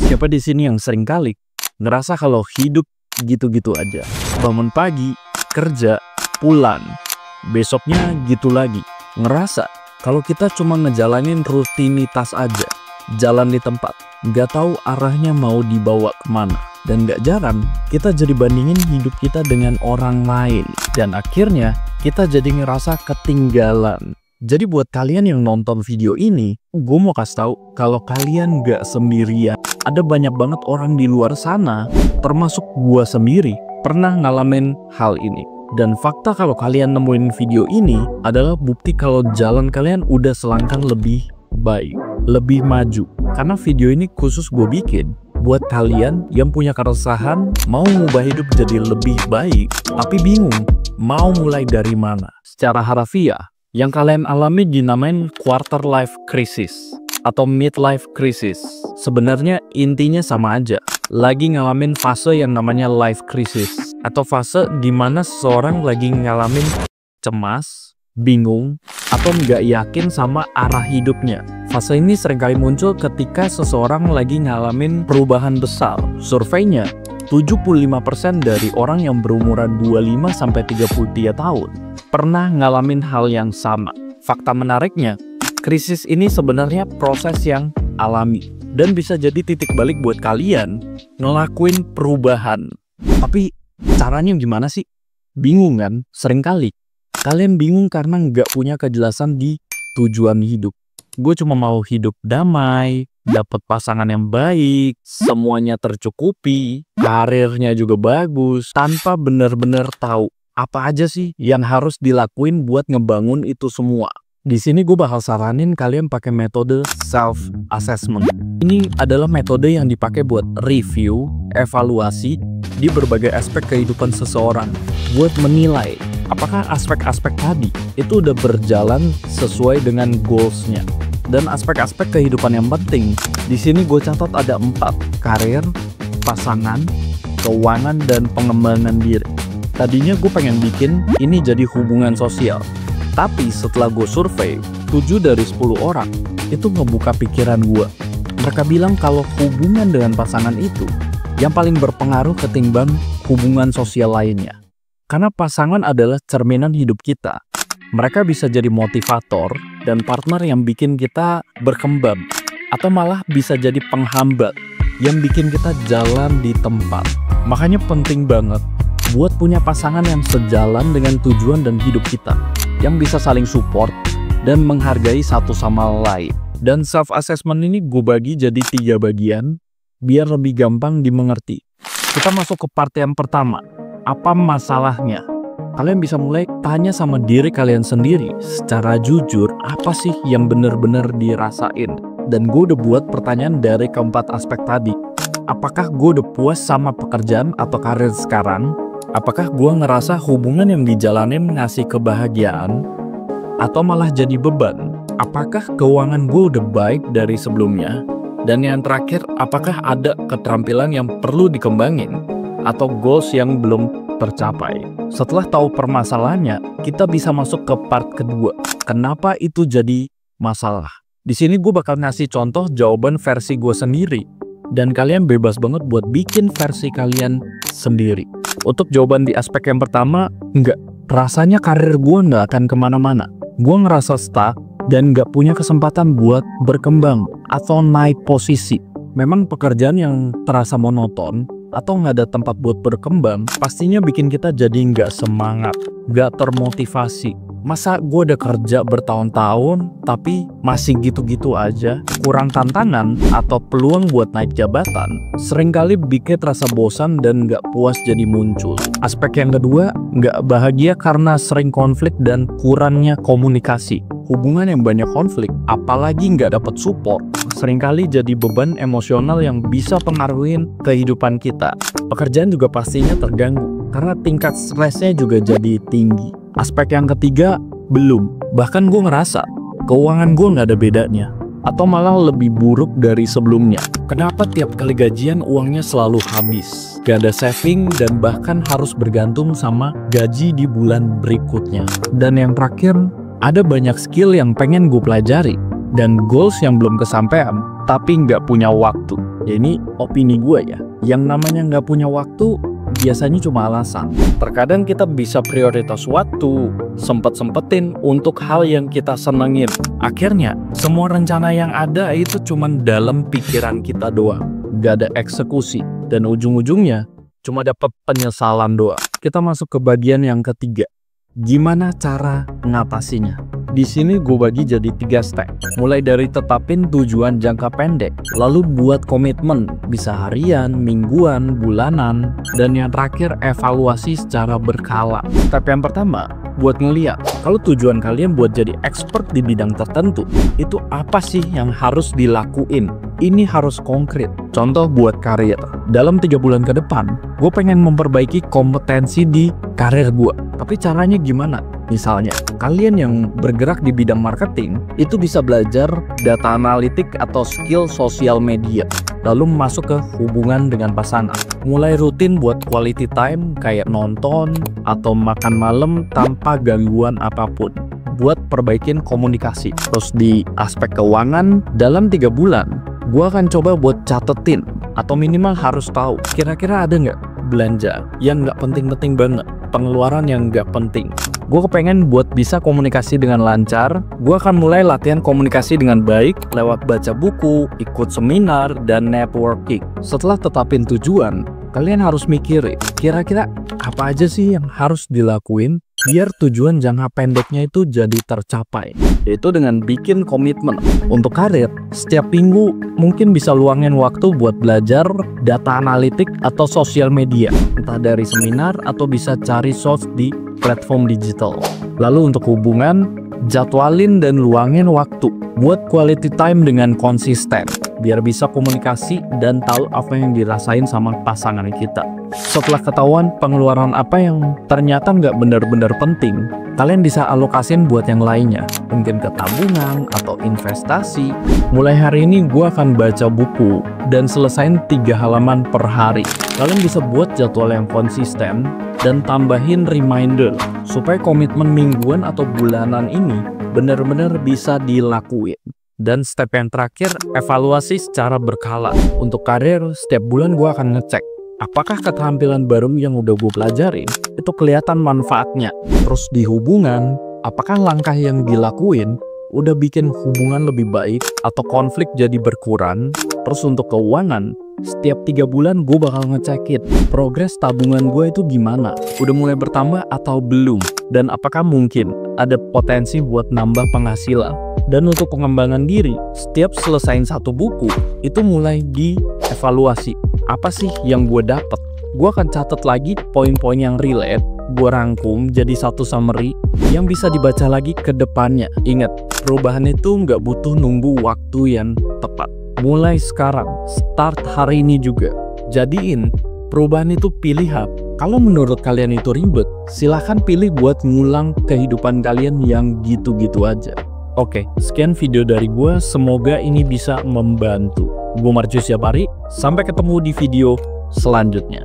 Siapa di sini yang sering kali ngerasa kalau hidup gitu-gitu aja? Bangun pagi, kerja, pulang, besoknya gitu lagi. Ngerasa kalau kita cuma ngejalanin rutinitas aja, jalan di tempat, nggak tahu arahnya mau dibawa kemana. Dan gak jarang kita jadi bandingin hidup kita dengan orang lain, dan akhirnya kita jadi ngerasa ketinggalan. Jadi buat kalian yang nonton video ini, gue mau kasih tahu kalau kalian gak sendirian. Ada banyak banget orang di luar sana, termasuk gue sendiri, pernah ngalamin hal ini. Dan fakta kalau kalian nemuin video ini adalah bukti kalau jalan kalian udah selangkah lebih baik, lebih maju. Karena video ini khusus gue bikin buat kalian yang punya keresahan, mau ngubah hidup jadi lebih baik, tapi bingung mau mulai dari mana. Secara harfiah, yang kalian alami dinamain quarter life crisis atau midlife crisis. Sebenarnya intinya sama aja, lagi ngalamin fase yang namanya life crisis, atau fase dimana seseorang lagi ngalamin cemas, bingung, atau nggak yakin sama arah hidupnya. Fase ini seringkali muncul ketika seseorang lagi ngalamin perubahan besar. Surveinya, 75% dari orang yang berumuran 25-33 tahun pernah ngalamin hal yang sama. Fakta menariknya, krisis ini sebenarnya proses yang alami dan bisa jadi titik balik buat kalian ngelakuin perubahan. Tapi caranya gimana sih? Bingung kan? Seringkali kalian bingung karena nggak punya kejelasan di tujuan hidup. Gue cuma mau hidup damai, dapat pasangan yang baik, semuanya tercukupi, karirnya juga bagus, tanpa bener-bener tahu apa aja sih yang harus dilakuin buat ngebangun itu semua. Di sini gue bakal saranin kalian pakai metode self-assessment. Ini adalah metode yang dipakai buat review, evaluasi di berbagai aspek kehidupan seseorang, buat menilai apakah aspek-aspek tadi itu udah berjalan sesuai dengan goals-nya. Dan aspek-aspek kehidupan yang penting, di sini gue catat ada 4, karir, pasangan, keuangan, dan pengembangan diri. Tadinya gue pengen bikin ini jadi hubungan sosial, tapi setelah gue survei, 7 dari 10 orang itu ngebuka pikiran gue. Mereka bilang kalau hubungan dengan pasangan itu yang paling berpengaruh ketimbang hubungan sosial lainnya. Karena pasangan adalah cerminan hidup kita. Mereka bisa jadi motivator dan partner yang bikin kita berkembang, atau malah bisa jadi penghambat yang bikin kita jalan di tempat. Makanya penting banget buat punya pasangan yang sejalan dengan tujuan dan hidup kita, yang bisa saling support dan menghargai satu sama lain. Dan self-assessment ini gue bagi jadi 3 bagian biar lebih gampang dimengerti. Kita masuk ke part yang pertama. Apa masalahnya? Kalian bisa mulai tanya sama diri kalian sendiri secara jujur, apa sih yang bener-bener dirasain. Dan gue udah buat pertanyaan dari keempat aspek tadi. Apakah gue udah puas sama pekerjaan atau karir sekarang? Apakah gue ngerasa hubungan yang dijalanin ngasih kebahagiaan atau malah jadi beban? Apakah keuangan gue udah baik dari sebelumnya? Dan yang terakhir, apakah ada keterampilan yang perlu dikembangin atau goals yang belum tercapai? Setelah tahu permasalahannya, kita bisa masuk ke part kedua. Kenapa itu jadi masalah? Di sini gue bakal ngasih contoh jawaban versi gue sendiri, dan kalian bebas banget buat bikin versi kalian sendiri. Untuk jawaban di aspek yang pertama, enggak. Rasanya karir gue nggak akan kemana-mana. Gue ngerasa stuck dan nggak punya kesempatan buat berkembang atau naik posisi. Memang pekerjaan yang terasa monoton atau nggak ada tempat buat berkembang, pastinya bikin kita jadi nggak semangat, nggak termotivasi. Masa gue udah kerja bertahun-tahun tapi masih gitu-gitu aja? Kurang tantangan atau peluang buat naik jabatan seringkali bikin rasa bosan dan nggak puas jadi muncul. Aspek yang kedua, nggak bahagia karena sering konflik dan kurangnya komunikasi. Hubungan yang banyak konflik, apalagi nggak dapat support, seringkali jadi beban emosional yang bisa pengaruhin kehidupan kita. Pekerjaan juga pastinya terganggu karena tingkat stresnya juga jadi tinggi. Aspek yang ketiga, belum. Bahkan gue ngerasa keuangan gue nggak ada bedanya, atau malah lebih buruk dari sebelumnya. Kenapa tiap kali gajian uangnya selalu habis, gak ada saving, dan bahkan harus bergantung sama gaji di bulan berikutnya. Dan yang terakhir, ada banyak skill yang pengen gue pelajari dan goals yang belum kesampaian tapi nggak punya waktu. Ya ini opini gue ya. Yang namanya nggak punya waktu biasanya cuma alasan. Terkadang kita bisa prioritas waktu, sempet-sempetin untuk hal yang kita senengin. Akhirnya, semua rencana yang ada itu cuma dalam pikiran kita doang. Gak ada eksekusi. Dan ujung-ujungnya, cuma dapat penyesalan doang. Kita masuk ke bagian yang ketiga. Gimana cara ngatasinya? Di sini gue bagi jadi 3 step. Mulai dari tetapin tujuan jangka pendek, lalu buat komitmen, bisa harian, mingguan, bulanan, dan yang terakhir evaluasi secara berkala. Step yang pertama, buat ngeliat kalau tujuan kalian buat jadi expert di bidang tertentu, itu apa sih yang harus dilakuin? Ini harus konkret. Contoh buat karir. Dalam 3 bulan ke depan, gue pengen memperbaiki kompetensi di karir gue. Tapi caranya gimana? Misalnya, kalian yang bergerak di bidang marketing itu bisa belajar data analitik atau skill sosial media, lalu masuk ke hubungan dengan pasangan. Mulai rutin buat quality time kayak nonton atau makan malam tanpa gangguan apapun. Buat perbaikin komunikasi. Terus di aspek keuangan, dalam 3 bulan, gue akan coba buat catetin atau minimal harus tahu kira-kira ada nggak belanja yang nggak penting-penting banget, pengeluaran yang nggak penting. Gue kepengen buat bisa komunikasi dengan lancar. Gue akan mulai latihan komunikasi dengan baik lewat baca buku, ikut seminar, dan networking. Setelah tetapin tujuan, kalian harus mikirin kira-kira apa aja sih yang harus dilakuin biar tujuan jangka pendeknya itu jadi tercapai, yaitu dengan bikin komitmen. Untuk karir, setiap minggu mungkin bisa luangin waktu buat belajar data analitik atau sosial media, entah dari seminar atau bisa cari source di platform digital. Lalu untuk hubungan, jadwalin dan luangin waktu buat quality time dengan konsisten, biar bisa komunikasi dan tahu apa yang dirasain sama pasangan kita. Setelah ketahuan pengeluaran apa yang ternyata nggak benar-benar penting, kalian bisa alokasin buat yang lainnya, mungkin ke tabungan atau investasi. Mulai hari ini gue akan baca buku dan selesain 3 halaman per hari. Kalian bisa buat jadwal yang konsisten dan tambahin reminder supaya komitmen mingguan atau bulanan ini benar-benar bisa dilakuin. Dan step yang terakhir, evaluasi secara berkala. Untuk karir, setiap bulan gue akan ngecek apakah keterampilan baru yang udah gue pelajarin itu kelihatan manfaatnya. Terus di hubungan, apakah langkah yang dilakuin udah bikin hubungan lebih baik atau konflik jadi berkurang. Terus untuk keuangan, setiap 3 bulan gue bakal ngecekin progres tabungan gue itu gimana, udah mulai bertambah atau belum, dan apakah mungkin ada potensi buat nambah penghasilan. Dan untuk pengembangan diri, setiap selesain 1 buku itu mulai dievaluasi, apa sih yang gue dapet. Gue akan catat lagi poin-poin yang relate, gue rangkum jadi satu summary yang bisa dibaca lagi ke depannya. Ingat, perubahan itu nggak butuh nunggu waktu yang tepat. Mulai sekarang, start hari ini juga. Jadiin perubahan itu pilihan. Kalau menurut kalian itu ribet, silahkan pilih buat ngulang kehidupan kalian yang gitu-gitu aja. Oke, sekian video dari gue. Semoga ini bisa membantu. Gue Marcus Yapari. Sampai ketemu di video selanjutnya.